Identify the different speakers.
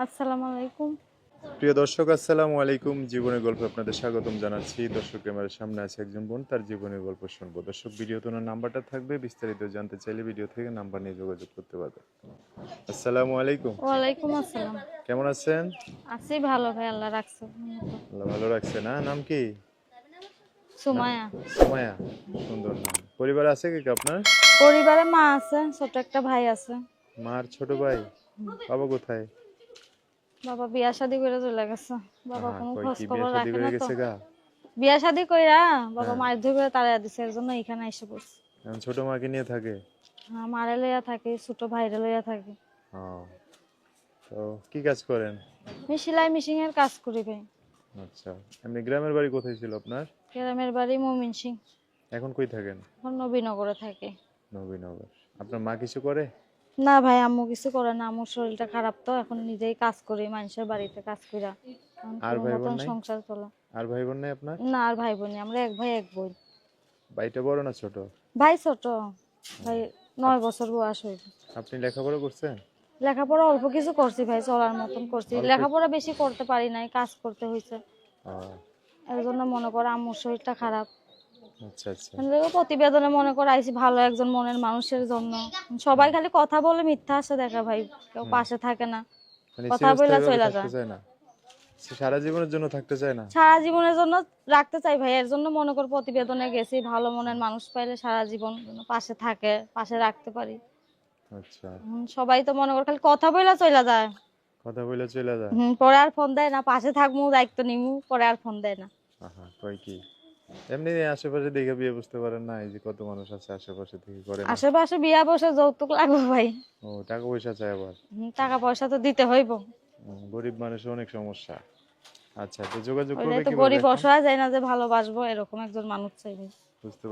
Speaker 1: আসসালামু আলাইকুম।
Speaker 2: প্রিয় দর্শক, আসসালামু আলাইকুম। জীবনের গল্পে আপনাদের স্বাগতম জানাচ্ছি। দর্শক, ক্যামেরার সামনে আছে একজন বোন, তার জীবনের গল্প শুনবো। দর্শক, ভিডিওতে ওনার নাম্বারটা থাকবে, বিস্তারিত জানতে চাইলে ভিডিও থেকে নাম্বার নিয়ে যোগাযোগ করতে পারবেন। আসসালামু আলাইকুম।
Speaker 1: ওয়ালাইকুম আসসালাম।
Speaker 2: কেমন আছেন?
Speaker 1: আছি ভালো ভাই, আল্লাহ রাখছে।
Speaker 2: আল্লাহ ভালো রাখছে। না, নাম কি? না,
Speaker 1: সুমায়া।
Speaker 2: সুমায়া। সুন্দর নাম। পরিবার আছে কি আপনার?
Speaker 1: পরিবারে মা আছে, ছোট একটা ভাই আছে।
Speaker 2: মার ছোট ভাই? বাবা কোথায়?
Speaker 1: বাবা বিয়া শাদী করে চলে গেছে। বাবা
Speaker 2: আহা,
Speaker 1: কোনো
Speaker 2: কই
Speaker 1: খোঁজ
Speaker 2: কি বিয়ে
Speaker 1: খবর
Speaker 2: শাদী
Speaker 1: রাখে
Speaker 2: করে
Speaker 1: না তো।
Speaker 2: গেছে গা?
Speaker 1: বিয়া শাদী কইরা বাবা
Speaker 2: হ্যাঁ।
Speaker 1: মায়ের ধরে তাড়া দিছে, এর জন্য এখানে এসে পড়ছে।
Speaker 2: এখন ছোট মাকে নিয়ে থাকে?
Speaker 1: হ্যাঁ, মারে লইয়া থাকি, ছোট ভাইরে লইয়া থাকি।
Speaker 2: ও, তো কি কাজ করেন?
Speaker 1: আমি সেলাই মেশিন এর কাজ করি ভাই।
Speaker 2: আচ্ছা, এমনি গ্রামের বাড়ি কোথায় ছিল আপনার?
Speaker 1: গ্রামের বাড়ি ময়মনসিং।
Speaker 2: এখন কই থাকেন?
Speaker 1: এখন নবীনগরে থাকি।
Speaker 2: নবীনগর। আপনার মা কিছু করে?
Speaker 1: না ভাই, আম্মু কিছু করে না, আম্মুর শরীরটা খারাপ, তো এখন নিজেই কাজ করি মানুষের বাড়িতে কাজ কইরা। এখন
Speaker 2: আর
Speaker 1: কোনো
Speaker 2: ভাই বোন
Speaker 1: মতন
Speaker 2: নাই?
Speaker 1: সংসার চলে।
Speaker 2: আর ভাই বোন নাই আপনার?
Speaker 1: না, আর ভাই বোন নেই, আমরা এক ভাই এক বোন।
Speaker 2: ভাইটা বড় না ছোট?
Speaker 1: ভাই ছোট, ভাই 9 বছর বয়স হইবে।
Speaker 2: আপনি লেখাপড়া করছেন?
Speaker 1: লেখাপড়া অল্প কিছু করছি ভাই, চলার মতন করছি,
Speaker 2: অল্প?
Speaker 1: লেখাপড়া বেশি করতে পারি নাই, কাজ করতে হয়েছে।
Speaker 2: ও,
Speaker 1: এর জন্য মনে করো আম্মুর শরীরটা খারাপ।
Speaker 2: আচ্ছা আচ্ছা।
Speaker 1: প্রতিবেদনে মনে করো আইছি ভালো একজন মনের মানুষের জন্য। সবাই খালি কথা বলে মিথ্যা আশা দেখা ভাই, কেউ পাশে থাকে না,
Speaker 2: মানে
Speaker 1: কথা বলে
Speaker 2: চিরস্থায়ীভাবে
Speaker 1: চলে
Speaker 2: থাকতে
Speaker 1: যায়।
Speaker 2: চায় না? সে সারা জীবনের জন্য থাকতে চায় না?
Speaker 1: সারা জীবনের জন্য রাখতে চাই ভাই, এর জন্য মনে কর প্রতিবেদনে গেছি, ভালো মনের মানুষ পাইলে সারা জীবন যেন পাশে থাকে, পাশে রাখতে পারি।
Speaker 2: আচ্ছা।
Speaker 1: সবাই তো মনে কর খালি কথা বইলা চলে যায়।
Speaker 2: কথা বলে চলে যায়?
Speaker 1: পরে আর ফোন দেয় না, পাশে থাকবো দায়িত্ব নিমু, পরে আর ফোন দেয় না।
Speaker 2: আহা, কই কি? এমনি আশেপাশে দেখে বিয়ে বুঝতে পারেন না, এই যে কত মানুষ আছে আশেপাশে থেকে করে না?
Speaker 1: আশেপাশে বিয়া বসে যৌতুক লাগবে ভাই।
Speaker 2: ও, টাকা পয়সা চায় আবার?
Speaker 1: টাকা পয়সা তো দিতে হইব।
Speaker 2: গরিব মানুষের অনেক সমস্যা। আচ্ছা, তো যোগাযোগ
Speaker 1: ওইটাই
Speaker 2: করবে
Speaker 1: তো,
Speaker 2: কিভাবে
Speaker 1: গরিব
Speaker 2: এখন?
Speaker 1: অসহায় যায় না যে ভালোবাসবো, এরকম একজন মানুষ চাই ভাই।
Speaker 2: বুঝতে